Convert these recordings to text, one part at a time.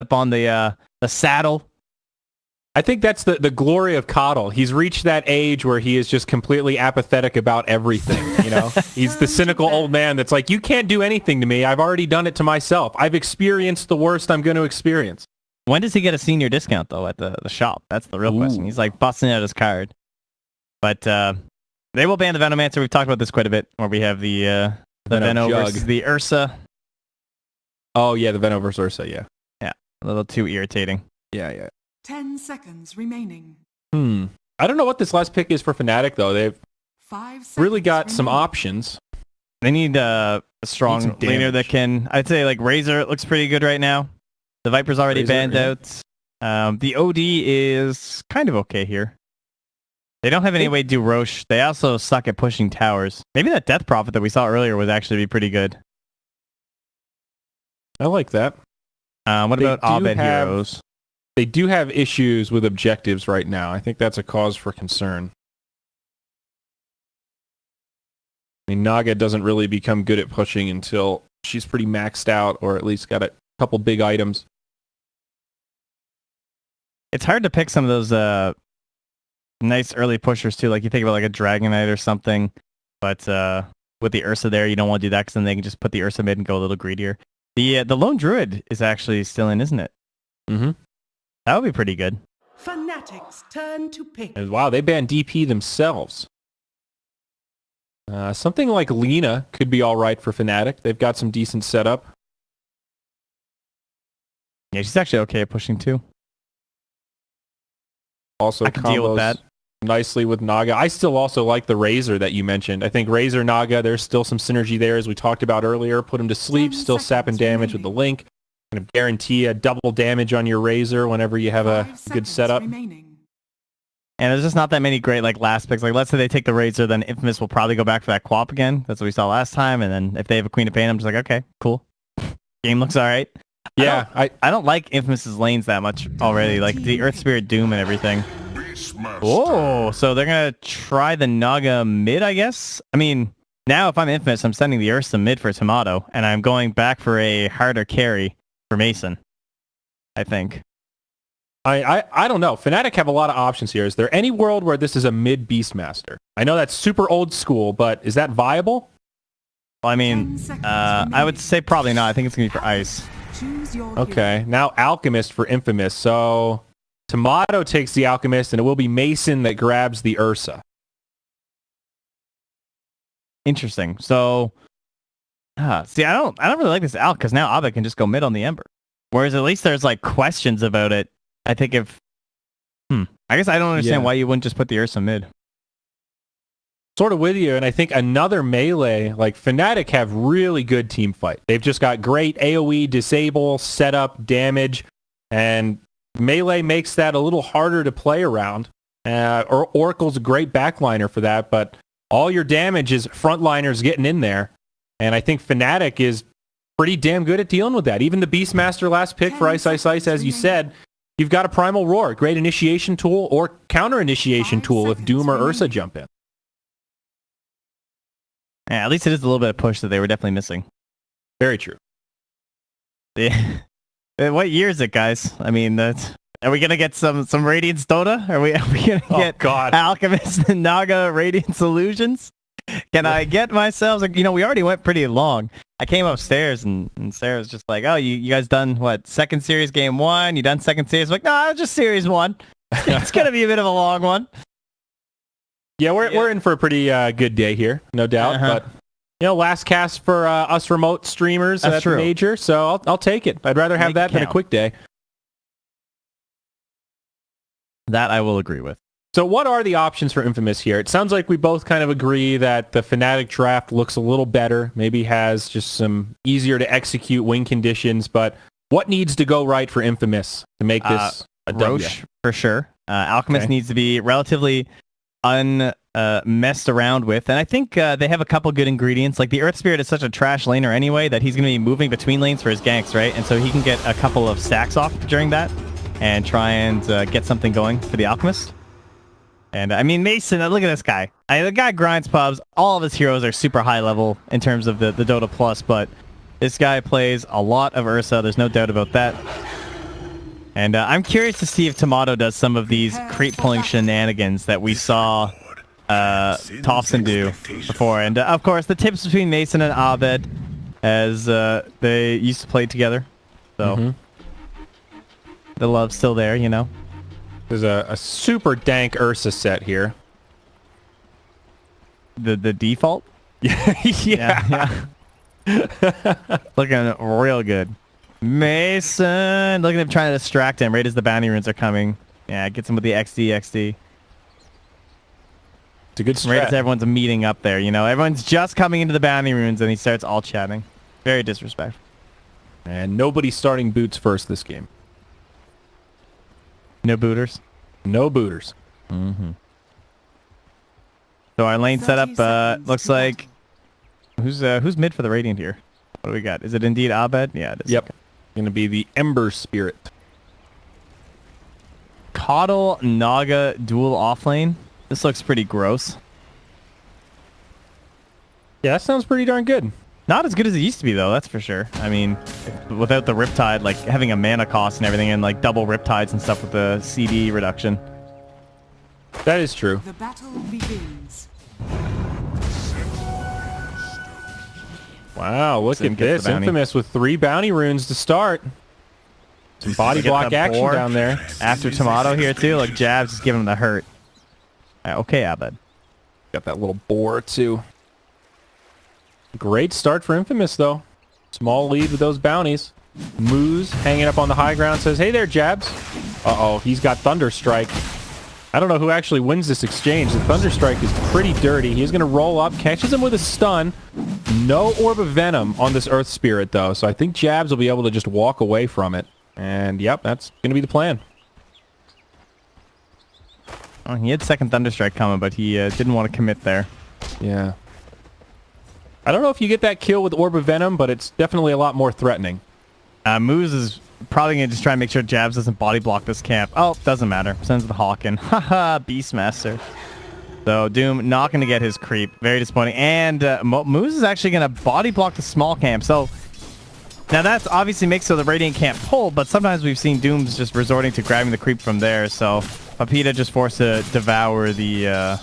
up on the saddle. I think that's the glory of Coddle. He's reached that age where he is just completely apathetic about everything, you know? He's the cynical old man that's like, you can't do anything to me. I've already done it to myself. I've experienced the worst I'm going to experience. When does he get a senior discount, though, at the shop? That's the real question. He's like busting out his card. But they will ban the Venomancer. We've talked about this quite a bit, where we have the Veno versus the Ursa. Oh, yeah, the Veno versus Ursa, yeah. Yeah, a little too irritating. Yeah. 10 seconds remaining. I don't know what this last pick is for Fnatic, though. They've really got some options. They need a strong laner that can... I'd say, like, Razor looks pretty good right now. The Viper's already banned out. The OD is kind of okay here. They don't have any way to do Roche. They also suck at pushing towers. Maybe that Death Prophet that we saw earlier would actually be pretty good. I like that. What about Abed heroes? They do have issues with objectives right now. I think that's a cause for concern. I mean, Naga doesn't really become good at pushing until she's pretty maxed out, or at least got a couple big items. It's hard to pick some of those nice early pushers too. Like you think about like a Dragon Knight or something, but with the Ursa there, you don't want to do that because then they can just put the Ursa mid and go a little greedier. The Lone Druid is actually still in, isn't it? Mm-hmm. That would be pretty good. Fnatic's turn to pick. And wow, they banned DP themselves. Something like Lina could be all right for Fnatic. They've got some decent setup. Yeah, she's actually okay at pushing too. Also, I can deal with that nicely with Naga. I still also like the Razor that you mentioned. I think Razor Naga, there's still some synergy there, as we talked about earlier. Put him to sleep, still sapping damage with the Link. Kind of guarantee a double damage on your Razor whenever you have a good setup. And there's just not that many great like last picks. Like let's say they take the Razor, then Infamous will probably go back for that Quap again. That's what we saw last time. And then if they have a Queen of Pain, I'm just like, okay, cool. Game looks all right. Yeah, I don't like Infamous's lanes that much already. Like the Earth Spirit Doom and everything. Oh, so they're gonna try the Naga mid, I guess. I mean, now if I'm Infamous, I'm sending the Ursa mid for Tomato, and I'm going back for a harder carry for Mason, I think. I don't know. Fnatic have a lot of options here. Is there any world where this is a mid Beastmaster? I know that's super old school, but is that viable? Well, I mean, I would say probably not. I think it's going to be for Ice. Okay, now Alchemist for Infamous. So Tomato takes the Alchemist, and it will be Mason that grabs the Ursa. Interesting. So... see, I don't really like this Alch because now Abed can just go mid on the Ember. Whereas at least there's like questions about it. I think if... I guess I don't understand why you wouldn't just put the Ursa mid. Sort of with you, and I think another melee, like Fnatic have really good team fight. They've just got great AoE, disable, setup, damage, and melee makes that a little harder to play around. Or Oracle's a great backliner for that, but all your damage is frontliners getting in there. And I think Fnatic is pretty damn good at dealing with that. Even the Beastmaster last pick for Ice, as you said, you've got a Primal Roar, great initiation tool or counter initiation tool if Doom or Ursa jump in. Yeah, at least it is a little bit of push that they were definitely missing. Very true. Yeah. What year is it, guys? I mean, are we gonna get some Radiance Dota? Are we gonna get Alchemist and Naga Radiance Illusions? Can I get myself... Like, we already went pretty long. I came upstairs and Sarah's just like, oh, you guys done, what, second series game 1? You done second series? I'm like, no, just series 1. It's going to be a bit of a long one. Yeah, we're in for a pretty good day here, no doubt. But, last cast for us remote streamers at the Major, so I'll take it. I'd rather have that than a quick day. That I will agree with. So what are the options for Infamous here? It sounds like we both kind of agree that the Fnatic draft looks a little better, maybe has just some easier to execute win conditions, but what needs to go right for Infamous to make this a Roche, for sure. Alchemist needs to be relatively messed around with, and I think they have a couple good ingredients. Like the Earth Spirit is such a trash laner anyway that he's going to be moving between lanes for his ganks, right? And so he can get a couple of stacks off during that and try and get something going for the Alchemist. And I mean, Mason, look at this guy. The guy grinds pubs. All of his heroes are super high level in terms of the Dota Plus, but this guy plays a lot of Ursa. There's no doubt about that. And I'm curious to see if Tomato does some of these creep pulling shenanigans that we saw Thompson do before. And of course, the tips between Mason and Abed, as they used to play together. So the love's still there, you know. There's a super dank Ursa set here. The default? Yeah. Looking real good. Mason! Look at him trying to distract him right as the bounty runes are coming. Yeah, gets him with the XD. It's a good strat. Right as everyone's meeting up there, you know. Everyone's just coming into the bounty runes and he starts all chatting. Very disrespectful. And nobody's starting boots first this game. No booters? No booters. So our lane 30 setup seconds looks to like... Who's mid for the Radiant here? What do we got? Is it indeed Abed? Yeah, it is. Yep. Okay. Going to be the Ember Spirit. Coddle Naga dual offlane. This looks pretty gross. Yeah, that sounds pretty darn good. Not as good as it used to be, though, that's for sure. I mean, without the Riptide, like having a mana cost and everything, and like double Riptides and stuff with the CD reduction. That is true. The battle begins. Wow, look Sim at gets this. the bounty. Infamous with 3 bounty runes to start. Some body Get block the action boar down there. After Tomato here, too. Like, Jabs just giving him the hurt. Okay, Abed. Got that little boar, too. Great start for Infamous, though. Small lead with those bounties. Moose hanging up on the high ground says, hey there, Jabs. Uh-oh, he's got Thunderstrike. I don't know who actually wins this exchange. The Thunderstrike is pretty dirty. He's going to roll up, catches him with a stun. No Orb of Venom on this Earth Spirit, though, so I think Jabs will be able to just walk away from it. And, yep, that's going to be the plan. Oh, he had second Thunderstrike coming, but he didn't want to commit there. Yeah. I don't know if you get that kill with Orb of Venom, but it's definitely a lot more threatening. Moose is probably going to just try and make sure Jabs doesn't body block this camp. Oh, doesn't matter. Sends the Hawk in. Haha, Beastmaster. So Doom not going to get his creep. Very disappointing. And Moose is actually going to body block the small camp. So now that's obviously makes so the Radiant can't pull, but sometimes we've seen Doom's just resorting to grabbing the creep from there. So Papita just forced to devour the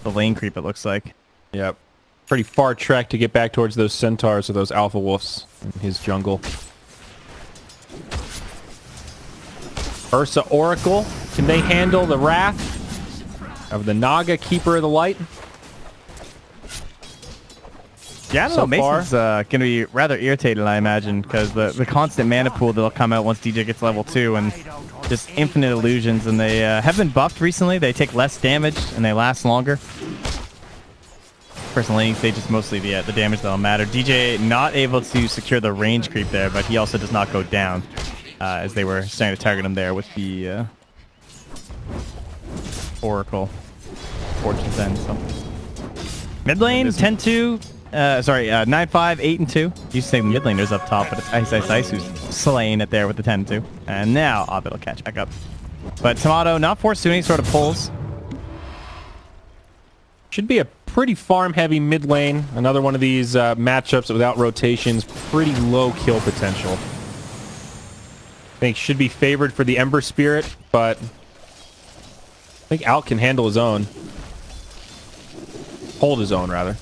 lane creep, it looks like. Yep. Pretty far trek to get back towards those centaurs or those alpha wolves in his jungle. Ursa Oracle, can they handle the wrath of the Naga, Keeper of the Light? Yeah, I don't know. Mason's going to be rather irritated, I imagine, because the constant mana pool that'll come out once DJ gets level 2 and just infinite illusions, and they have been buffed recently. They take less damage and they last longer. First laning stage is mostly the damage that'll matter. DJ not able to secure the range creep there, but he also does not go down, as they were starting to target him there with the Oracle. Fortune's End. So. Mid lane, 10-2. 9-5, 8-2. You say the mid laner's up top, but it's Ice who's slaying it there with the 10-2. And now Abed will catch back up. But Tomato not forced to any sort of pulls. Should be a pretty farm-heavy mid lane. Another one of these matchups without rotations. Pretty low kill potential. I think should be favored for the Ember Spirit, but I think Alt can handle his own. Hold his own, rather.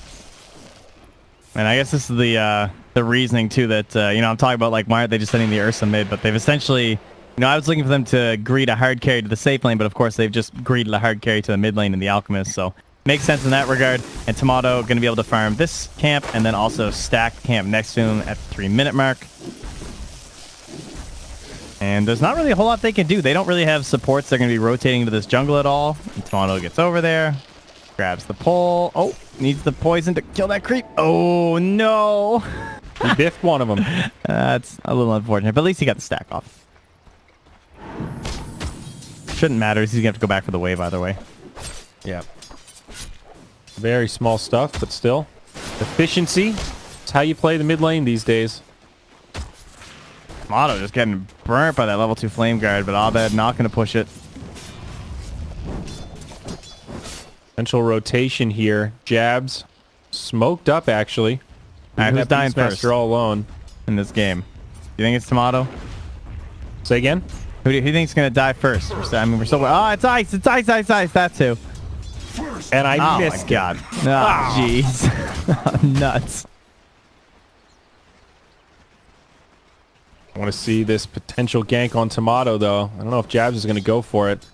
And I guess this is the reasoning, too, that, I'm talking about, like, why aren't they just sending the Ursa mid? But they've essentially, I was looking for them to greed a hard carry to the safe lane, but of course they've just greeded a hard carry to the mid lane in the Alchemist, so makes sense in that regard. And Tomato going to be able to farm this camp and then also stack the camp next to him at the 3-minute mark. And there's not really a whole lot they can do. They don't really have supports that are going to be rotating into this jungle at all. And Tomato gets over there, grabs the pole. Oh, needs the poison to kill that creep. Oh, no. He biffed one of them. That's a little unfortunate, but at least he got the stack off. Shouldn't matter. He's going to have to go back for the wave either way. Yeah. Very small stuff, but still. Efficiency. It's how you play the mid lane these days. Tomato just getting burnt by that level 2 flame guard, but Abed not going to push it. Potential rotation here. Jabs. Smoked up, actually. All right, who's dying Beastmaster first all alone in this game? Do you think it's Tomato? Say again? Who do you think's gonna die first? I mean, we're still. Oh, it's ice! It's ice! Ice! Ice! That too. And I Oh missed. my god! Oh, jeez, nuts. I want to see this potential gank on Tomato, though. I don't know if Jabs is going to go for it.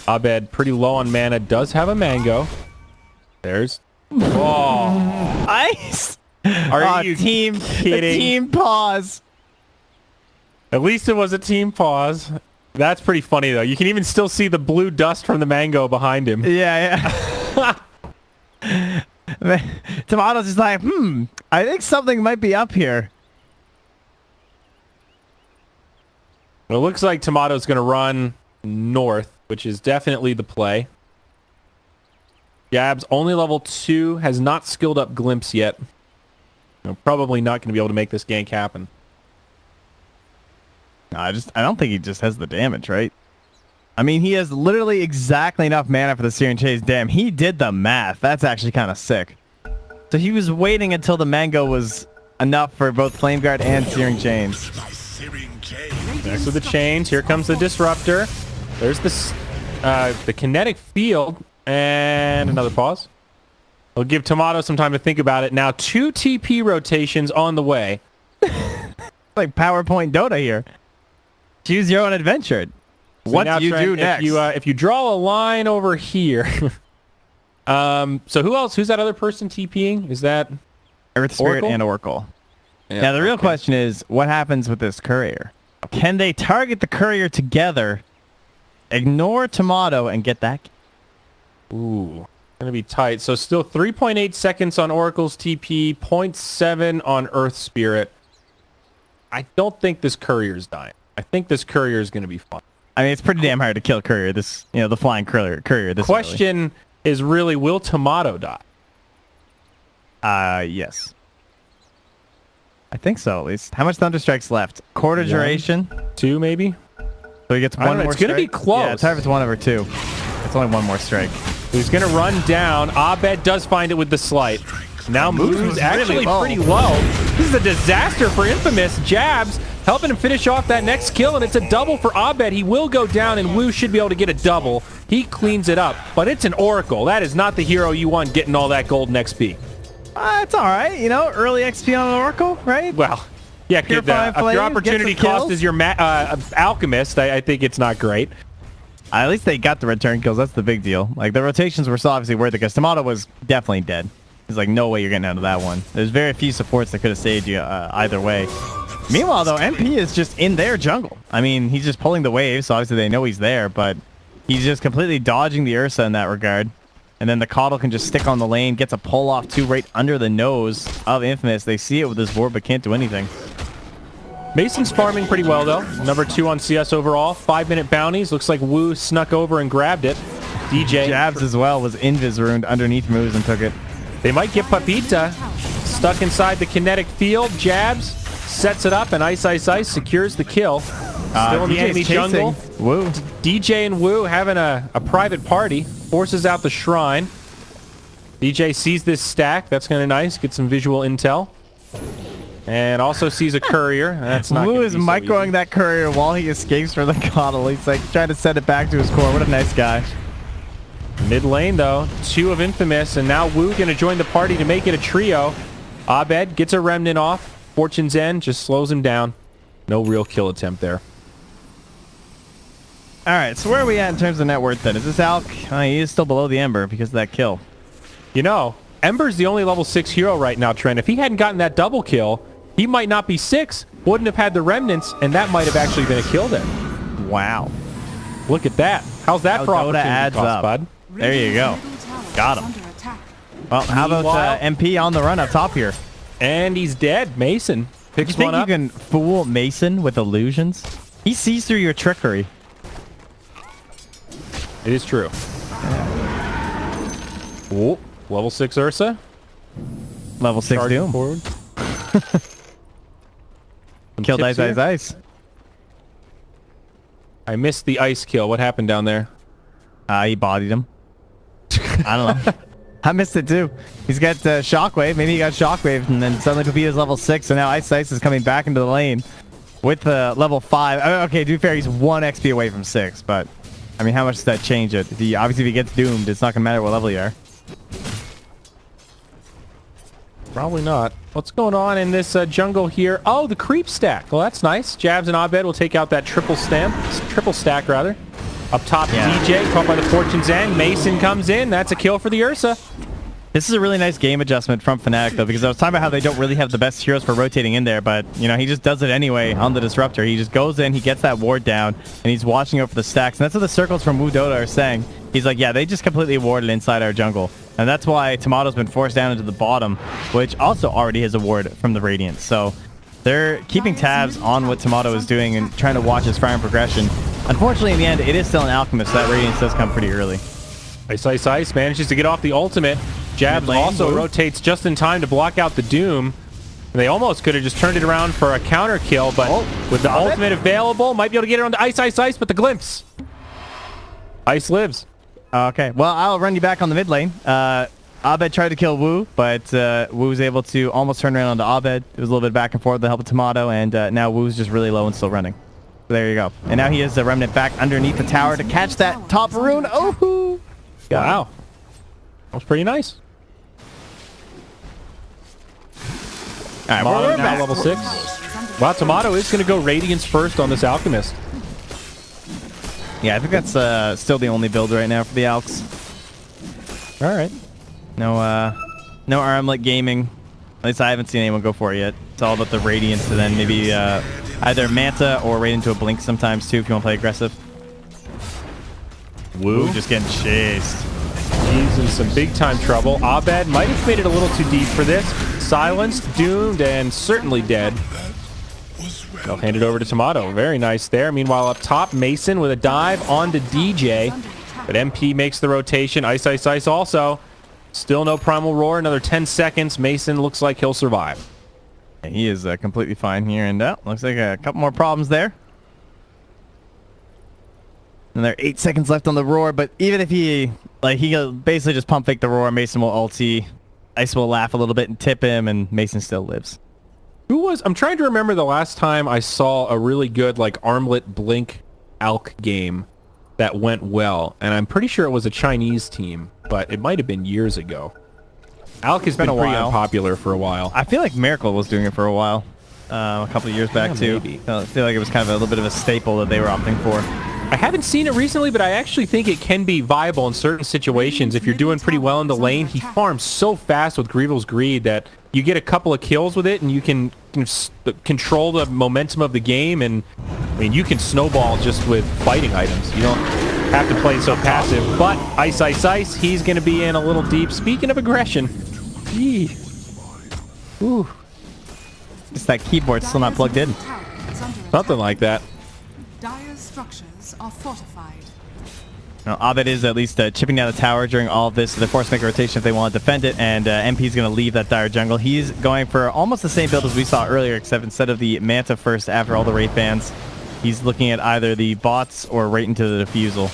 Abed, pretty low on mana, does have a mango. There's... Oh. Ice! Are you kidding? Team pause. At least it was a team pause. That's pretty funny, though. You can even still see the blue dust from the mango behind him. Yeah. Tomato's just like, I think something might be up here. It looks like Tomato's going to run north, which is definitely the play. Jabs, only level 2, has not skilled up Glimpse yet. Probably not going to be able to make this gank happen. No, I don't think he just has the damage, right? I mean, he has literally exactly enough mana for the Searing Chains. Damn, he did the math. That's actually kind of sick. So he was waiting until the mango was enough for both Flame Guard and Searing Chains. Next with the chains, here comes the disruptor. There's the kinetic field, and another pause. We'll give Tomato some time to think about it. Now 2 TP rotations on the way. Like PowerPoint Dota here. Choose your own adventure. So what now, do you Trent, do next? If you draw a line over here. So who else? Who's that other person TPing? Is that Earth Spirit Oracle? and Oracle. Yeah, the real question is, what happens with this courier? Can they target the courier together, ignore Tomato, and get that? Ooh, gonna be tight. So still 3.8 seconds on Oracle's TP, 0.7 on Earth Spirit. I don't think this courier's dying. I think this courier is gonna be fun. I mean, it's pretty damn hard to kill courier. The flying courier. This question is really, will Tomato die? Yes. I think so, at least. How much Thunderstrike's left? Quarter duration. 2 maybe? So he gets one more It's going to be close. Yeah, it's hard if it's 1 over 2. It's only one more strike. He's going to run down. Abed does find it with the slight. Now moves actually pretty low. This is a disaster for Infamous. Jabs helping him finish off that next kill, and it's a double for Abed. He will go down, and Wu should be able to get a double. He cleans it up, but it's an Oracle. That is not the hero you want getting all that golden XP. It's all right. Early XP on an Oracle, right? Well, yeah, if your opportunity cost is your Alchemist, I think it's not great. At least they got the return kills. That's the big deal. Like, the rotations were so obviously worth it because Tomato was definitely dead. There's like no way you're getting out of that one. There's very few supports that could have saved you either way. Meanwhile, though, MP is just in their jungle. I mean, he's just pulling the waves, so obviously they know he's there, but he's just completely dodging the Ursa in that regard. And then the Coddle can just stick on the lane, gets a pull-off too right under the nose of Infamous. They see it with his ward, but can't do anything. Mason's farming pretty well, though. Number 2 on CS overall. 5-minute bounties. Looks like Wu snuck over and grabbed it. DJ. Jabs as well was invis ruined underneath moves and took it. They might get Papita stuck inside the kinetic field. Jabs sets it up, and Ice secures the kill. Still in the enemy jungle. Woo. DJ and Wu having a private party. Forces out the shrine. DJ sees this stack. That's kind of nice. Get some visual intel. And also sees a courier. That's not Wu is microing that courier while he escapes from the Coddle. He's like trying to send it back to his core. What a nice guy. Mid lane, though. 2 of Infamous. And now Wu going to join the party to make it a trio. Abed gets a remnant off. Fortune's End just slows him down. No real kill attempt there. All right, so where are we at in terms of net worth then? Is this Alk? He is still below the Ember because of that kill. Ember's the only level 6 hero right now, Trent. If he hadn't gotten that double kill, he might not be 6, wouldn't have had the remnants, and that might have actually been a kill there. Wow. Look at that. How's that for Dota opportunity adds cost, up. bud? There you go. Got him. Well, how about MP on the run up top here? And he's dead. Mason picks one up. You think you can fool Mason with illusions? He sees through your trickery. It is true. Oh, level 6 Ursa. Level 6 Charging Doom. forward. Killed Ice. I missed the ice kill. What happened down there? He bodied him. I don't know. I missed it too. He's got Shockwave. Maybe he got Shockwave, and then suddenly Papita's level 6, so now Ice is coming back into the lane. with level 5. Okay, to be fair, he's 1 XP away from 6, but I mean, how much does that change it? Obviously, if he gets doomed, it's not going to matter what level you are. Probably not. What's going on in this jungle here? Oh, the creep stack. Well, that's nice. Jabs and Abed will take out that triple stack rather. Up top, DJ caught by the Fortune's End. Mason comes in. That's a kill for the Ursa. This is a really nice game adjustment from Fnatic, though, because I was talking about how they don't really have the best heroes for rotating in there, but, you know, he just does it anyway on the Disruptor. He just goes in, he gets that ward down, and he's watching out for the stacks. And that's what the circles from Wu Dota are saying. He's like, yeah, they just completely warded inside our jungle. And that's why Tomato's been forced down into the bottom, which also already has a ward from the Radiant. So they're keeping tabs on what Tomato is doing and trying to watch his farm progression. Unfortunately, in the end, it is still an Alchemist, so that Radiance does come pretty early. Ice manages to get off the ultimate. Jabs also rotates just in time to block out the Doom. And they almost could have just turned it around for a counter kill, but with the ultimate available, might be able to get it on the Ice, but the glimpse. Ice lives. Okay, well, I'll run you back on the mid lane. Abed tried to kill Wu, but Wu was able to almost turn around onto Abed. It was a little bit back and forth with the help of Tomato, and now Wu's just really low and still running. So there you go. And now he has the Remnant back underneath the tower to catch that top rune. Oh, wow. That was pretty nice. All right, we're now level 6. Wow, Tomato is going to go Radiance first on this Alchemist. Yeah, I think that's still the only build right now for the Alks. All right. No Armlet gaming. At least I haven't seen anyone go for it yet. It's all about the Radiance and then maybe either Manta or right into a Blink sometimes too if you want to play aggressive. Wu just getting chased. He's in some big time trouble. Abed might have made it a little too deep for this. Silenced, doomed, and certainly dead. They'll hand it over to Tomato. Very nice there. Meanwhile, up top, Mason with a dive onto DJ. But MP makes the rotation. Ice also. Still no Primal Roar. Another 10 seconds. Mason looks like he'll survive. He is completely fine here. And looks like a couple more problems there. And there are 8 seconds left on the Roar. But even if he basically just pump fake the Roar, Mason will ulti. Ice will laugh a little bit and tip him, and Mason still lives. I'm trying to remember the last time I saw a really good Armlet Blink Alk game that went well, and I'm pretty sure it was a Chinese team, but it might have been years ago. Alk has been pretty unpopular for a while. I feel like Miracle was doing it for a while, a couple of years back too. Maybe. I feel like it was kind of a little bit of a staple that they were opting for. I haven't seen it recently, but I actually think it can be viable in certain situations. If you're doing pretty well in the lane, he farms so fast with Grievel's Greed that you get a couple of kills with it, and you can control the momentum of the game, and I mean, you can snowball just with fighting items. You don't have to play so passive. But Ice, he's going to be in a little deep. Speaking of aggression, gee. Ooh. Just that keyboard's still not plugged in. Something like that. Dire's structures are fortified. Now, Abed is at least chipping down the tower during all of this. So they're forced to make a rotation if they want to defend it, and MP's going to leave that Dire jungle. He's going for almost the same build as we saw earlier, except instead of the Manta first after all the Wraith bans, he's looking at either the bots or right into the Diffusal.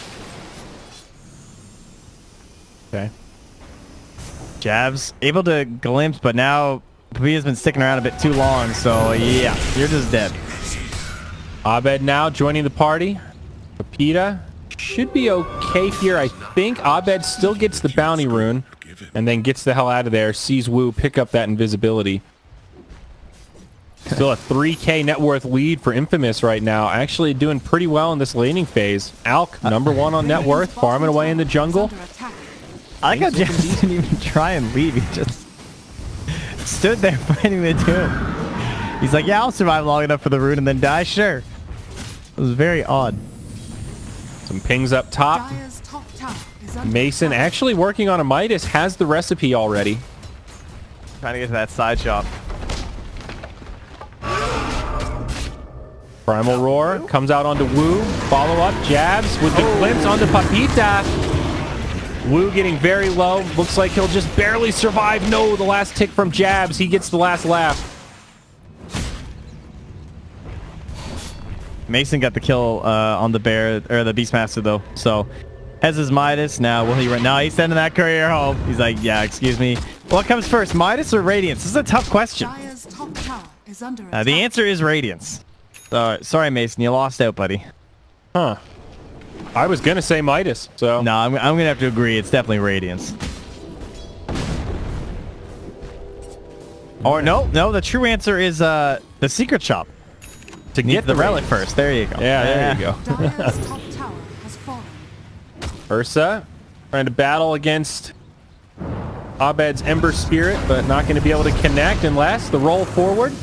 Okay. Jabs able to glimpse, but now Papia's been sticking around a bit too long, so yeah, you're just dead. Abed now joining the party. Papita should be okay here, I think. Abed still gets the bounty rune and then gets the hell out of there. Sees Wu pick up that invisibility. Still a 3k net worth lead for Infamous right now. Actually doing pretty well in this laning phase. Alk, #1 on net worth, farming away in the jungle. I like how Jabs didn't even try and leave. He just stood there fighting the Doom. He's like, yeah, I'll survive long enough for the rune and then die. Sure. It was very odd. Some pings up top. Mason actually working on a Midas, has the recipe already. Trying to get to that side shop. Primal Roar comes out onto Wu. Follow up, Jabs with the glimpse onto Papita. Wu getting very low. Looks like he'll just barely survive. No, the last tick from Jabs. He gets the last laugh. Mason got the kill on the bear or the Beastmaster though, so has his Midas. Now will he run? No, he's sending that courier home. He's like, yeah, excuse me. What comes first, Midas or Radiance? This is a tough question. The answer is Radiance. Sorry, Mason, you lost out, buddy. Huh. I was going to say Midas, so... No, I'm going to have to agree. It's definitely Radiance. Or no, the true answer is the secret shop. To get the relic first. There you go. Yeah, there you go. Dire's top tower has fallen. Ursa trying to battle against Abed's Ember Spirit, but not going to be able to connect unless the roll forward.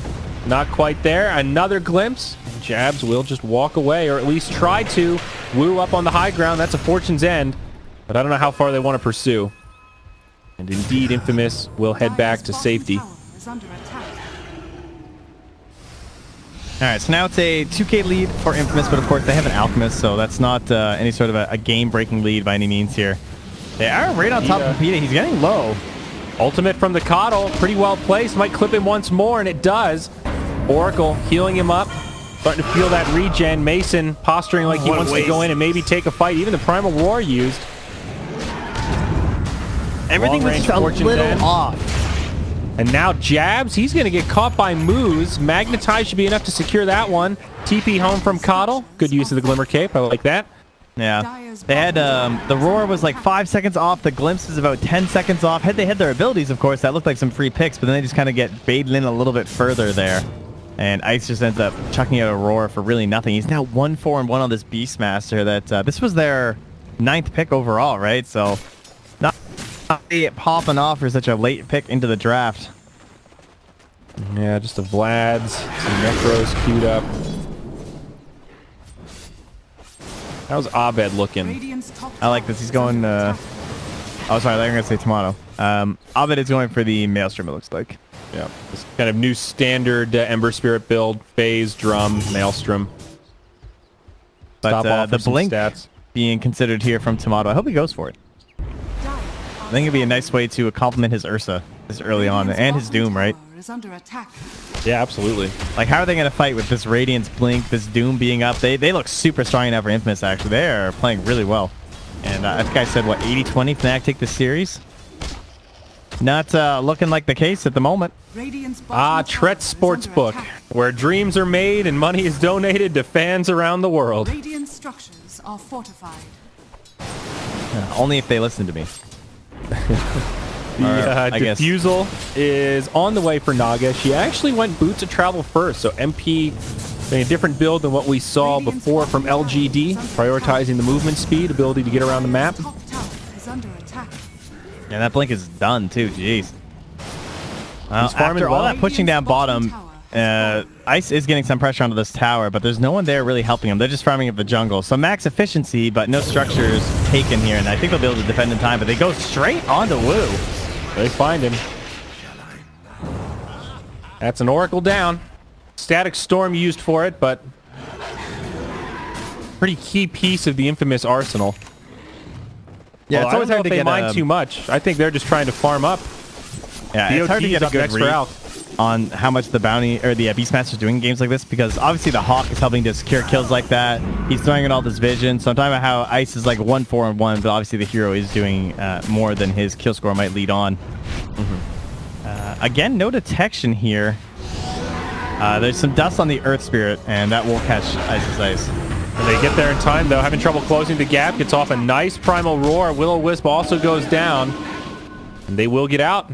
Not quite there. Another glimpse. And Jabs will just walk away, or at least try to woo up on the high ground. That's a Fortune's End, but I don't know how far they want to pursue. And indeed, Infamous will head back to safety. Tower is under attack. All right, so now it's a 2K lead for Infamous, but of course they have an Alchemist, so that's not any sort of a game-breaking lead by any means here. They are right on top of Peta. He's getting low. Ultimate from the Coddle, pretty well placed. Might clip him once more, and it does. Oracle healing him up. Starting to feel that regen. Mason posturing like he wants to go in and maybe take a fight. Even the Primal Roar used. Everything was just a little off. And now Jabs, he's going to get caught by Moose. Magnetize should be enough to secure that one. TP home from Coddle. Good use of the Glimmer Cape. I like that. Yeah. They had, the Roar was like 5 seconds off. The Glimpse is about 10 seconds off. Had they had their abilities, of course, that looked like some free picks, but then they just kind of get baited in a little bit further there. And Ice just ends up chucking out a Roar for really nothing. He's now 1-4-1 on this Beastmaster. That this was their 9th pick overall, right? So not popping off for such a late pick into the draft. Yeah, just the Vlads, some Necros queued up. How's Abed looking? Radiant's top I like tower this. He's is going... under attack. oh, sorry. I was going to say Tomato. Abed is going for the Maelstrom, it looks like. Yeah, this kind of new standard Ember Spirit build. Phase, Drum, Maelstrom. But the some Blink stats. being considered here from Tomato. I hope he goes for it. I think it'd be a nice way to complement his Ursa this early on, Radiant's and his bottom Doom, right? tower is under attack. Yeah, absolutely. Like, how are they going to fight with this Radiance, Blink, this Doom being up? They look super strong now for Infamous, actually. They are playing really well. And I think I said, what, 80-20 Fnatic take the series? Not looking like the case at the moment. Radiant's bottom tower Tret is under Sportsbook, attack. where dreams are made and money is donated to fans around the world. Radiant structures are fortified. Only if they listen to me. The I guess. Diffusal is on the way for Naga. She actually went Boots of Travel first, so MP a different build than what we saw before from LGD, prioritizing the movement speed, ability to get around the map. Top tower is under attack. Yeah, that Blink is done, too. Jeez. Well, He's farming after all well. that pushing down bottom, Ice is getting some pressure onto this tower, but there's no one there really helping him. They're just farming up the jungle. So max efficiency, but no structures taken here, and I think they'll be able to defend in time, but they go straight onto Woo. They find him. That's an Oracle down. Static Storm used for it, but pretty key piece of the Infamous arsenal. Yeah, Well, it's always I don't hard to know if they get mind too much. I think they're just trying to farm up. Yeah, it's hard to BOT get is a up good next for read Alk. on how much the bounty or the Beastmaster is doing in games like this, because obviously the Hawk is helping to secure kills like that. He's throwing in all this vision. So I'm talking about how Ice is like 1-4-1, but obviously the hero is doing more than his kill score might lead on. Again, no detection here. There's some dust on the Earth Spirit, and that will catch Ice's Ice. And they get there in time, though. Having trouble closing the gap. Gets off a nice Primal Roar. Will-O-Wisp also goes down. And they will get out.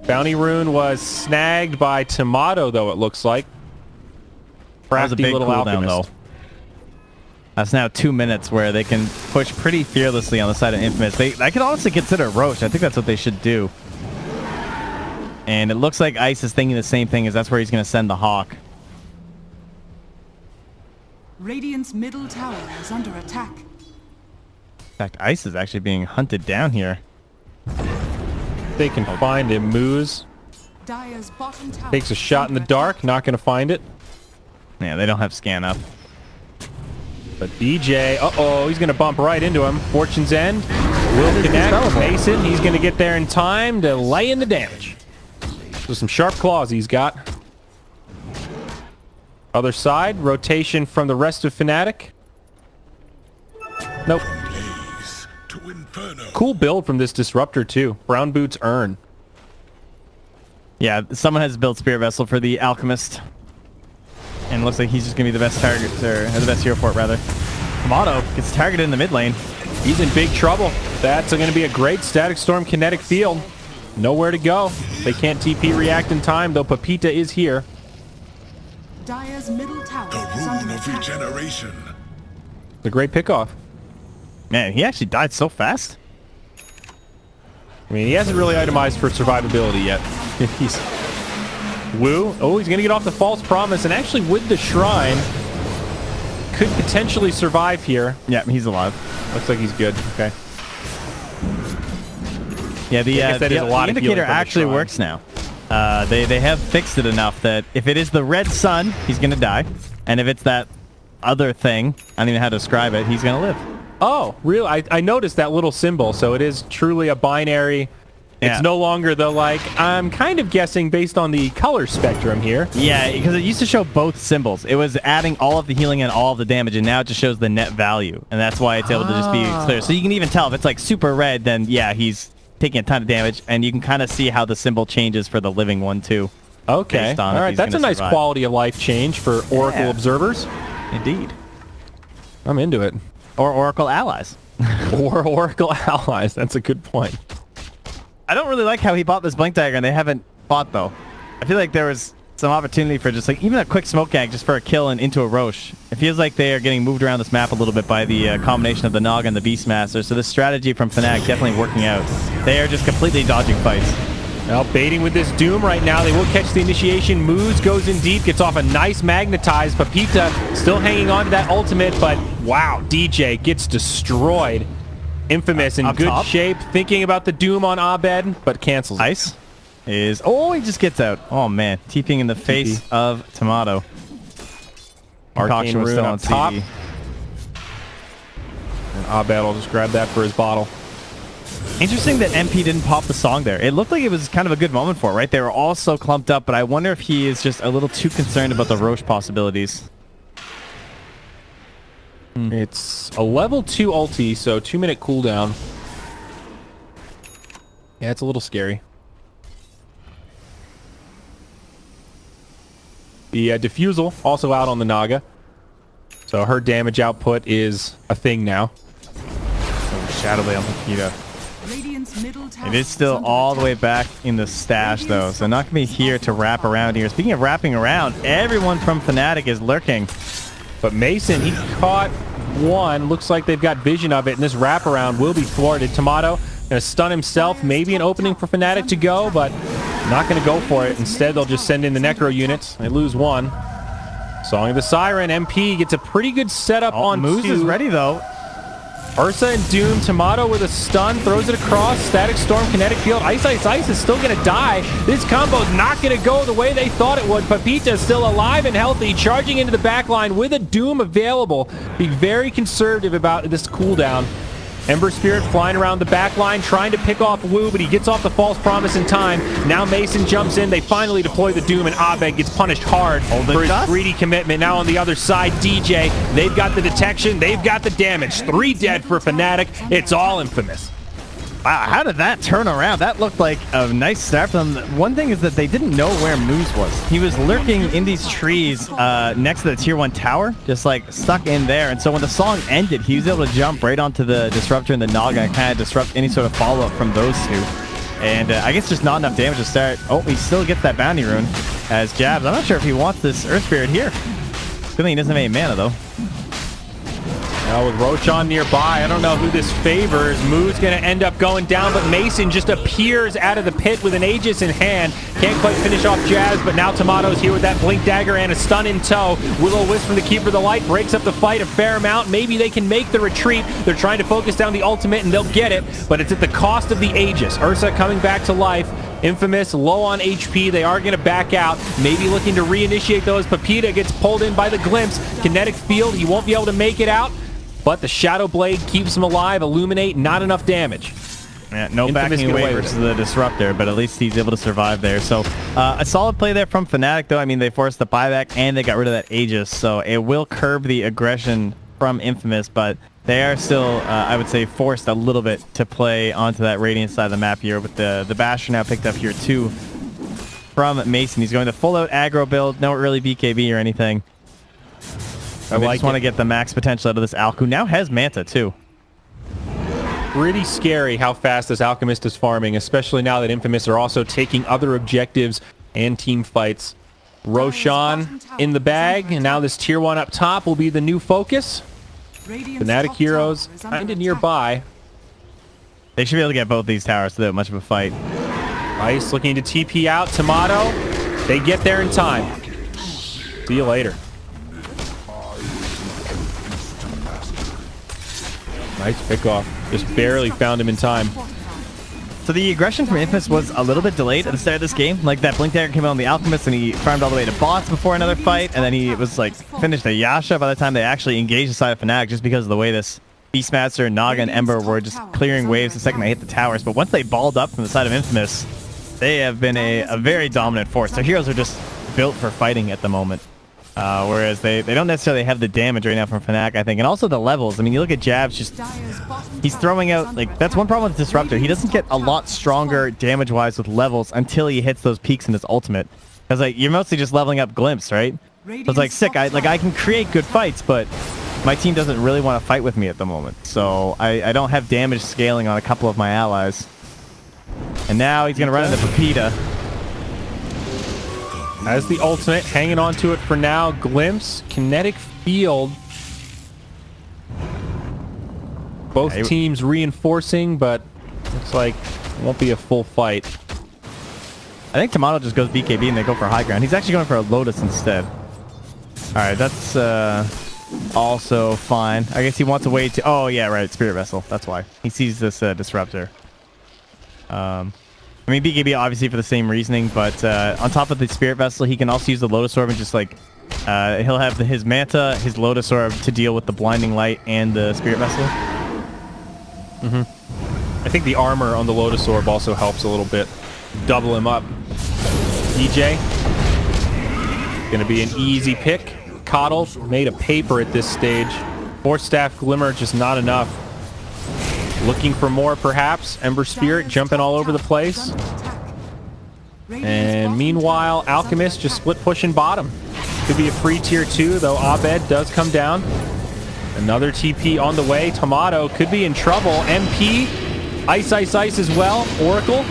Bounty Rune was snagged by Tomato, though, it looks like. That was a Crafty big little cooldown, alchemist. though. That's now 2 minutes where they can push pretty fearlessly on the side of Infamous. I could honestly consider Roche. I think that's what they should do. And it looks like Ice is thinking the same thing, as that's where he's going to send the Hawk. Radiant's middle tower is under attack. In fact, Ice is actually being hunted down here. They can find him. Moose Dire's bottom tower takes a is shot in the under dark. Not going to find it. Yeah, they don't have scan up. But DJ, he's going to bump right into him. Fortune's End will connect. Mason, he's going to get there in time to lay in the damage. So some sharp claws he's got. Other side, rotation from the rest of Fnatic. Nope. Cool build from this Disruptor, too. Brown Boots Urn. Yeah, someone has built Spirit Vessel for the Alchemist. And it looks like he's just going to be the best target, or the best hero for it, rather. Tomato gets targeted in the mid lane. He's in big trouble. That's going to be a great Static Storm kinetic field. Nowhere to go. They can't TP react in time, though Pepita is here. Dire's middle tower The is under rune of attack. regeneration. It's a great pickoff. Man, he actually died so fast. I mean, he hasn't really itemized for survivability yet. He's Wu. Oh, he's going to get off the false promise, and actually with the shrine, could potentially survive here. Yeah, he's alive. Looks like he's good. Okay. Yeah, the indicator actually shrine. works now. They have fixed it enough that if it is the red sun, he's going to die. And if it's that other thing, I don't even know how to describe it, he's going to live. Oh, really? I noticed that little symbol, so it is truly a binary. Yeah. It's no longer the, like, I'm kind of guessing based on the color spectrum here. Yeah, because it used to show both symbols. It was adding all of the healing and all of the damage, and now it just shows the net value. And that's why it's able to just be clear. So you can even tell if it's like super red, then yeah, he's taking a ton of damage, and you can kind of see how the symbol changes for the living one too. Okay. All right, that's a nice quality of life change for Oracle observers. Indeed. I'm into it. Or Oracle allies. Or Oracle allies. That's a good point. I don't really like how he bought this blink dagger and they haven't bought though. I feel like there was some opportunity for just like even a quick smoke gank just for a kill and into a Roche. It feels like they are getting moved around this map a little bit by the combination of the Nog and the Beastmaster. So this strategy from Fnatic definitely working out. They are just completely dodging fights. Well, baiting with this Doom right now. They will catch the initiation. Moose goes in deep, gets off a nice magnetize. Pepita still hanging on to that ultimate, but wow, DJ gets destroyed. Infamous in good shape, thinking about the Doom on Abed, but cancels. Ice is... Oh, he just gets out. Oh, man. TPing in the face of Tomato. Arcane was Rune still on on top. CD. And Abed will just grab that for his bottle. Interesting that MP didn't pop the song there. It looked like it was kind of a good moment for it, right? They were all so clumped up, but I wonder if he is just a little too concerned about the Roche possibilities. It's a level 2 ulti, so 2-minute cooldown. Yeah, it's a little scary. The diffusal also out on the Naga, so her damage output is a thing now. Shadow Blade on Pepita. Radiant's middle tower It is still under all the way attack. back in the stash, though, so not going to be here to wrap around here. Speaking of wrapping around, everyone from Fnatic is lurking. But Mason, he caught one. Looks like they've got vision of it, and this wraparound will be thwarted. Tomato gonna stun himself. Maybe an opening for Fnatic to go, but not gonna go for it. Instead, they'll just send in the Necro units. They lose one. Song of the Siren. MP gets a pretty good setup on Moose two. is ready, though. Ursa and Doom. Tomato with a stun. Throws it across. Static Storm. Kinetic Field. Ice, Ice, Ice is still going to die. This combo's not going to go the way they thought it would. Pepita is still alive and healthy. Charging into the backline with a Doom available. Be very conservative about this cooldown. Ember Spirit flying around the backline, trying to pick off Wu, but he gets off the false promise in time. Now Mason jumps in. They finally deploy the Doom, and Abed gets punished hard for his greedy commitment. Now on the other side, DJ, they've got the detection, they've got the damage. 3 dead for Fnatic. It's all Infamous. Wow, how did that turn around? That looked like a nice start for them. One thing is that they didn't know where Moose was. He was lurking in these trees next to the tier 1 tower, just like stuck in there. And so when the song ended, he was able to jump right onto the Disruptor and the Naga and kind of disrupt any sort of follow-up from those two. And I guess just not enough damage to start. Oh, he still gets that bounty rune as jabs. I'm not sure if he wants this Earth Spirit here. Good thing he doesn't have any mana, though. Now with Roshan nearby, I don't know who this favors. Moo's going to end up going down, but Mason just appears out of the pit with an Aegis in hand. Can't quite finish off Jazz, but now Tomato's here with that Blink Dagger and a stun in tow. Will-O-Wisp from the Keeper of the Light breaks up the fight a fair amount. Maybe they can make the retreat. They're trying to focus down the ultimate, and they'll get it, but it's at the cost of the Aegis. Ursa coming back to life. Infamous, low on HP. They are going to back out. Maybe looking to reinitiate those. Pepita gets pulled in by the Glimpse. Kinetic Field, he won't be able to make it out. But the Shadow Blade keeps him alive. Illuminate, not enough damage. Yeah, no backing away versus the Disruptor, but at least he's able to survive there. So a solid play there from Fnatic, though. I mean, they forced the buyback and they got rid of that Aegis, so it will curb the aggression from Infamous, but they are still, I would say, forced a little bit to play onto that Radiant side of the map here with the Bastion now picked up here, too, from Mason. He's going the full-out aggro build, no really BKB or anything. I They like just want to it. get the max potential out of this Alc, who now has Manta too. Pretty scary how fast this Alchemist is farming, especially now that Infamous are also taking other objectives and team fights. Roshan in the bag, and now this tier 1 up top will be the new focus. Radiant's Fnatic top heroes tower is under kind of attack. nearby. They should be able to get both these towers without much of a fight. Ice looking to TP out. Tomato. They get there in time. See you later. Nice pickoff. Just barely found him in time. So the aggression from Infamous was a little bit delayed at the start of this game. Like that Blink Dagger came out on the Alchemist and he farmed all the way to bots before another fight, and then he was like finished a Yasha by the time they actually engaged the side of Fnatic, just because of the way this Beastmaster, Naga, and Ember were just clearing waves the second they hit the towers. But once they balled up from the side of Infamous, they have been a very dominant force. Their heroes are just built for fighting at the moment. Whereas they don't necessarily have the damage right now from Fnatic, I think. And also the levels. I mean, you look at Jabs, just he's throwing out, like, that's one problem with Disruptor. He doesn't get a lot stronger damage-wise with levels until he hits those peaks in his ultimate. Because, like, you're mostly just leveling up Glimpse, right? So it's like, sick. I can create good fights, but my team doesn't really want to fight with me at the moment. So I don't have damage scaling on a couple of my allies. And now he's going to run into Pepita. As the ultimate, hanging on to it for now. Glimpse, Kinetic Field. Both teams reinforcing, but looks like it won't be a full fight. I think Tomato just goes BKB and they go for high ground. He's actually going for a Lotus instead. Alright, that's also fine. I guess he wants a way to... Oh, yeah, right. Spirit Vessel. That's why. He sees this Disruptor. I mean, BKB obviously for the same reasoning, but on top of the Spirit Vessel, he can also use the Lotus Orb and just like... he'll have his Manta, his Lotus Orb to deal with the Blinding Light and the Spirit Vessel. I think the armor on the Lotus Orb also helps a little bit. Double him up. DJ. Gonna be an easy pick. Coddle made a paper at this stage. Force Staff Glimmer just not enough. Looking for more perhaps. Ember Spirit jumping all over the place. And meanwhile, Alchemist just split pushing bottom. Could be a free tier 2, though Abed does come down. Another TP on the way. Tomato could be in trouble. MP. Ice as well. Oracle.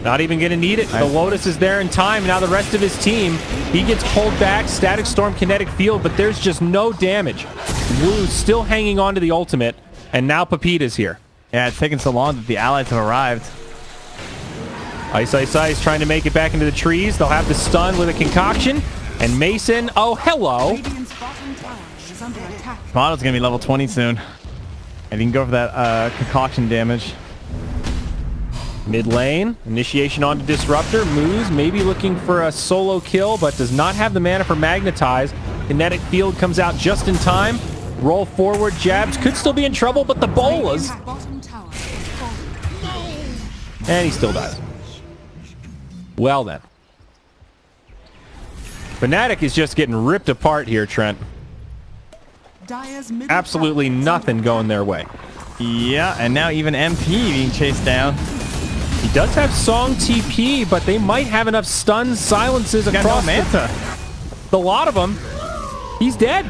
Not even going to need it. The Lotus is there in time. Now the rest of his team, he gets pulled back. Static Storm, Kinetic Field, but there's just no damage. Wu's still hanging on to the ultimate, and now Pepita's here. Yeah, it's taken so long that the allies have arrived. Ice trying to make it back into the trees. They'll have the stun with a concoction. And Mason, oh, hello. Radiant's bottom tower is under attack. Tomato's going to be level 20 soon. And he can go for that concoction damage. Mid lane, initiation onto Disruptor. Moves, maybe looking for a solo kill, but does not have the mana for Magnetize. Kinetic Field comes out just in time. Roll forward, Jabs could still be in trouble, but the bolas. Radiant's bottom tower is falling. And he still dies. Well then. Fnatic is just getting ripped apart here, Trent. Dire's middle Absolutely tower is nothing under going their way. Yeah, and now even MP being chased down. He does have Song TP, but they might have enough stuns, silences Got across no Manta. the lot of them. He's dead.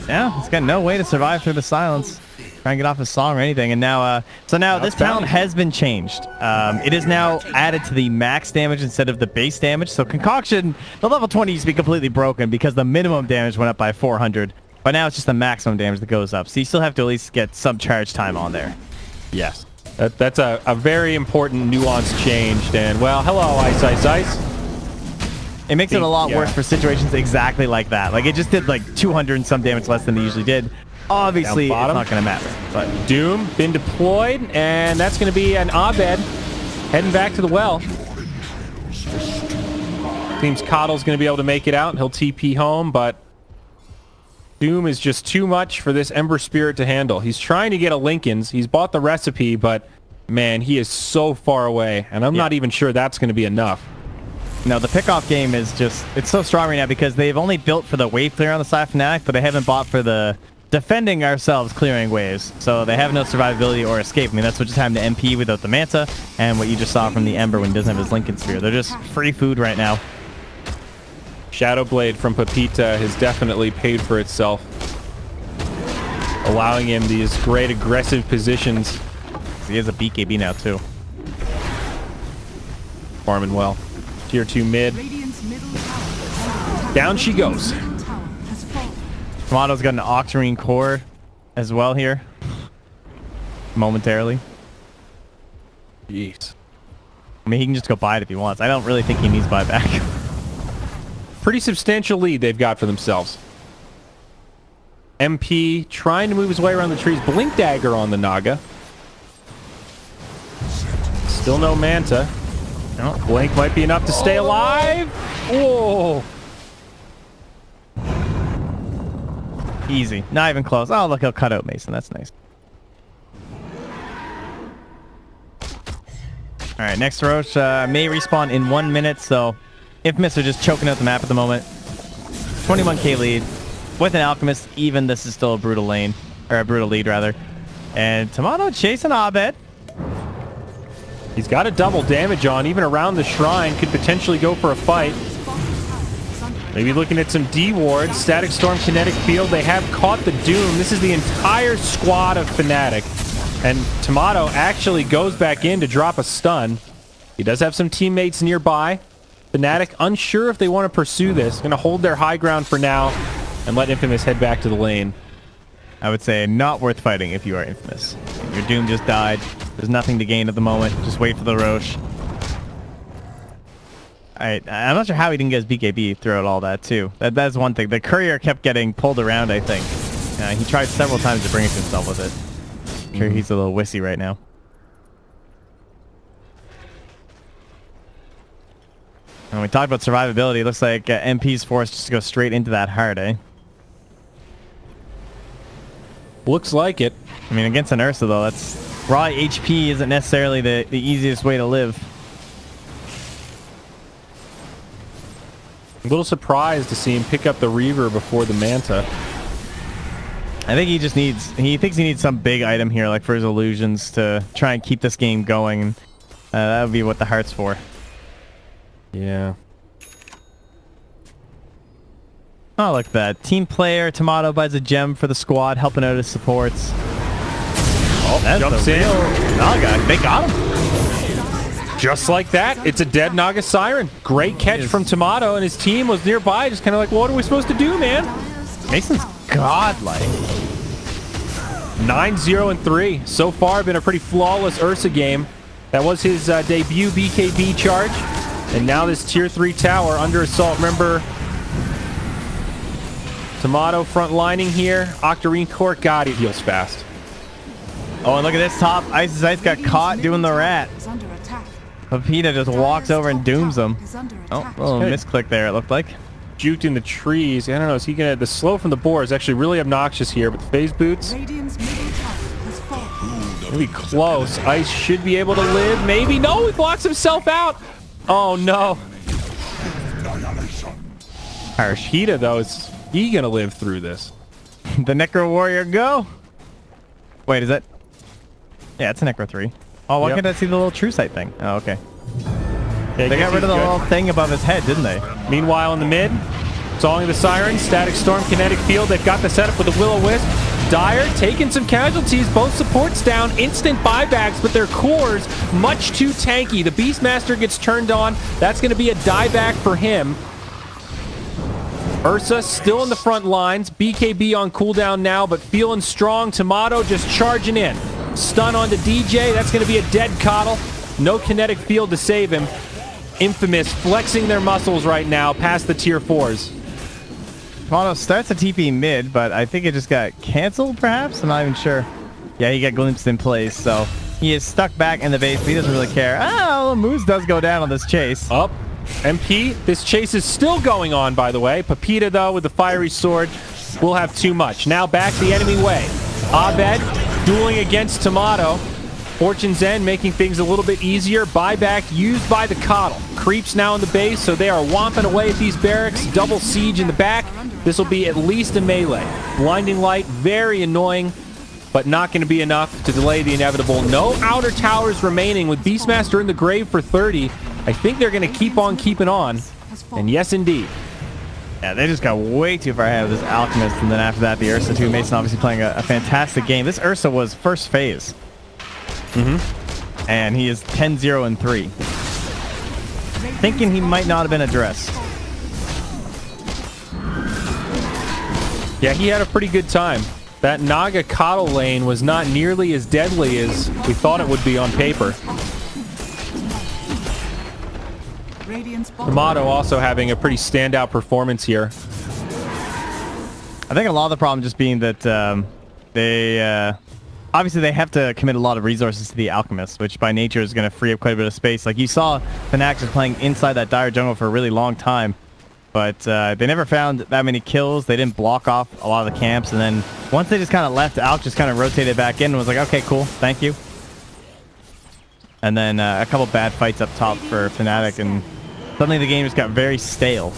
Yeah, he's got no way to survive through the silence. Try and get off his song or anything. And now, so now this talent has been changed. It is now added to the max damage instead of the base damage. So Concoction, the level 20 used to be completely broken because the minimum damage went up by 400. But now it's just the maximum damage that goes up. So you still have to at least get some charge time on there. Yes. That's a very important nuanced change. And, well, hello, Ice. It makes it a lot worse for situations exactly like that. Like, it just did like 200 and some damage less than it usually did. Obviously, it's not going to matter. But Doom been deployed, and that's going to be an Abed heading back to the well. Seems Coddle's going to be able to make it out, and he'll TP home, but Doom is just too much for this Ember Spirit to handle. He's trying to get a Lincoln's. He's bought the recipe, but man, he is so far away, and I'm not even sure that's going to be enough. no, the pickoff game is just, it's so strong right now because they've only built for the wave clear on the side of Fnatic, but they haven't bought for the defending ourselves clearing waves. So they have no survivability or escape. I mean, that's what just happened to MP without the Manta, and what you just saw from the Ember when he doesn't have his Lincoln Sphere. They're just free food right now. Shadow Blade from Pepita has definitely paid for itself, allowing him these great aggressive positions. He has a BKB now too. Farming well. Tier 2 mid. Radiant's middle tower. Down she goes. Tower has fallen. Tomato's got an Octarine core as well here. Momentarily. Jeez. I mean, he can just go buy it if he wants. I don't really think he needs buyback. Pretty substantial lead they've got for themselves. MP trying to move his way around the trees. Blink Dagger on the Naga. Still no Manta. No, Blink might be enough to stay alive. Whoa. Easy. Not even close. Oh, look, he'll cut out Mason. That's nice. All right, next Roche may respawn in 1 minute, so Infamous are just choking out the map at the moment. 21k lead. With an Alchemist, even this is still a brutal lane. Or a brutal lead, rather. And Tomato chasing Abed. He's got a double damage on, even around the shrine. Could potentially go for a fight. Maybe looking at some D wards. Static Storm, Kinetic Field. They have caught the Doom. This is the entire squad of Fnatic. And Tomato actually goes back in to drop a stun. He does have some teammates nearby. Fnatic unsure if they want to pursue this. Going to hold their high ground for now and let Infamous head back to the lane. I would say not worth fighting if you are Infamous. Your Doom just died. There's nothing to gain at the moment. Just wait for the Roche. I'm not sure how he didn't get his BKB throughout all that, too. That's one thing. The courier kept getting pulled around, I think. He tried several times to bring it to himself with it. I'm sure he's a little wussy right now. And we talked about survivability. It looks like MP's forced just to go straight into that heart, eh? Looks like it. I mean, against an Ursa, though, that's... Raw HP isn't necessarily the easiest way to live. A little surprised to see him pick up the Reaver before the Manta. I think he just needs... He thinks he needs some big item here, like for his illusions, to try and keep this game going. That would be what the heart's for. Yeah. Oh, look at that. Team player, Tomato buys a gem for the squad, helping out his supports. Oh, that's jumps in. Naga. They got him. Just like that, it's a dead Naga Siren. Great catch from Tomato, and his team was nearby, just kind of like, what are we supposed to do, man? Mason's godlike. 9-0-3. So far, been a pretty flawless Ursa game. That was his debut BKB charge. And now this tier 3 tower under assault. Remember, Tomato front lining here. Octarine Court, God, he heals fast. Oh, and look at this top. Ice's Ice got caught doing the rat. Is under attack. Pepita just walks over and dooms him. Is under Oh, attack. a little misclick there, it looked like. Juked in the trees. I don't know, is he gonna... The slow from the boar is actually really obnoxious here, but the phase boots... Radiant's middle tower has fallen. Maybe close. Ice should be able to live. Maybe. No, he blocks himself out. Oh, no. Arashida, though, is he going to live through this? The Necro Warrior go. Wait, is that... Yeah, it's a Necro 3. Oh, why Yep. can't I see the little true sight thing? Oh, okay. Yeah, They got rid of the little thing above his head, didn't they? Meanwhile, in the mid, Song of the Siren, Static Storm, Kinetic Field. They've got the setup with the Will-O-Wisp. Dire taking some casualties. Both supports down. Instant buybacks, but their cores much too tanky. The Beastmaster gets turned on. That's going to be a dieback for him. Ursa still in the front lines. BKB on cooldown now, but feeling strong. Tomato just charging in. Stun onto DJ. That's going to be a dead Coddle. No Kinetic Field to save him. Infamous flexing their muscles right now past the tier 4s. Tomato starts a TP mid, but I think it just got canceled, perhaps? I'm not even sure. Yeah, he got glimpsed in place, so he is stuck back in the base, but he doesn't really care. Oh, Moose does go down on this chase. Up. MP, this chase is still going on, by the way. Pepita, though, with the fiery sword, will have too much. Now back the enemy way. Abed dueling against Tomato. Fortune's End making things a little bit easier. Buyback used by the Coddle. Creeps now in the base, so they are whomping away at these barracks. Double siege in the back. This will be at least a melee. Blinding Light, very annoying, but not going to be enough to delay the inevitable. No outer towers remaining with Beastmaster in the grave for 30. I think they're going to keep on keeping on. And yes, indeed. Yeah, they just got way too far ahead of this Alchemist, and then after that, the Ursa too. Mason obviously playing a fantastic game. This Ursa was first phase. And he is 10-0-3. Thinking he might not have been addressed. Yeah, he had a pretty good time. That Naga Coddle lane was not nearly as deadly as we thought it would be on paper. Tomato also having a pretty standout performance here. I think a lot of the problem just being that they obviously they have to commit a lot of resources to the Alchemist, which by nature is going to free up quite a bit of space. Like you saw Fnatic just playing inside that dire jungle for a really long time, but they never found that many kills. They didn't block off a lot of the camps, and then once they just kind of left, Alch just kind of rotated back in and was like, okay, cool, thank you. And then a couple bad fights up top for Fnatic, and suddenly the game just got very stale.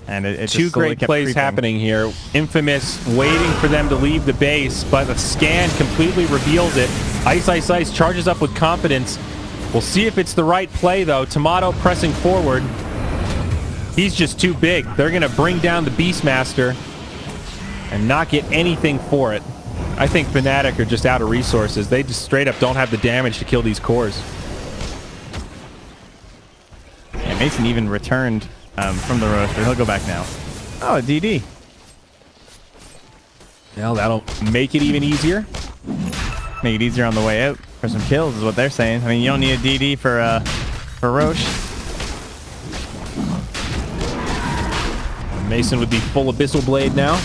And it Two just slowly great kept plays creeping. happening here. Infamous waiting for them to leave the base, but the scan completely reveals it. Ice Ice Ice charges up with confidence. We'll see if it's the right play, though. Tomato pressing forward. He's just too big. They're going to bring down the Beastmaster and not get anything for it. I think Fnatic are just out of resources. They just straight up don't have the damage to kill these cores. Yeah, Mason even returned from the roast, but he'll go back now. Oh, a DD. Well, that'll make it even easier. Make it easier on the way out for some kills is what they're saying. I mean, you don't need a DD for Roche. Mason would be full Abyssal Blade now.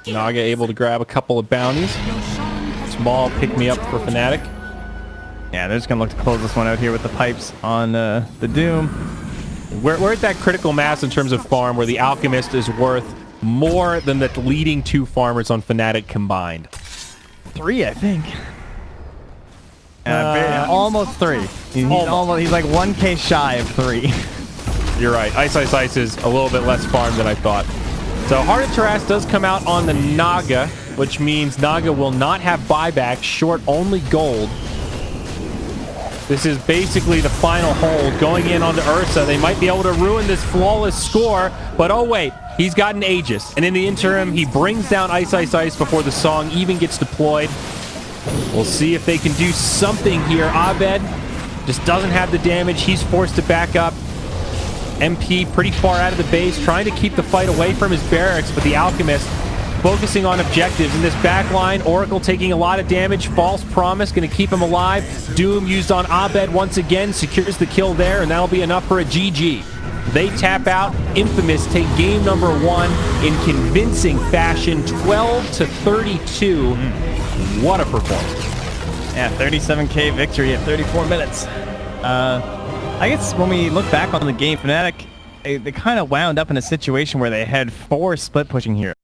Naga able to grab a couple of bounties. Small pick me up for Fnatic. Yeah, they're just going to look to close this one out here with the pipes on the Doom. We're at that critical mass in terms of farm where the Alchemist is worth more than the leading two farmers on Fnatic combined. 3, I think. Almost 3. He's like 1k shy of 3. You're right. Ice Ice Ice is a little bit less farm than I thought. So Heart of Taras does come out on the Naga, which means Naga will not have buyback, short only gold. This is basically the final hold going in onto Ursa. They might be able to ruin this flawless score, but oh wait, he's got an Aegis. And in the interim, he brings down Ice Ice Ice before the song even gets deployed. We'll see if they can do something here. Abed just doesn't have the damage. He's forced to back up. MP pretty far out of the base, trying to keep the fight away from his barracks, but the Alchemist focusing on objectives in this back line. Oracle taking a lot of damage. False Promise going to keep him alive. Doom used on Abed once again, secures the kill there, and that'll be enough for a GG. They tap out. Infamous take game number 1 in convincing fashion, 12-32. What a performance. Yeah, 37k victory at 34 minutes. I guess when we look back on the game, Fnatic, they kind of wound up in a situation where they had 4 split pushing here.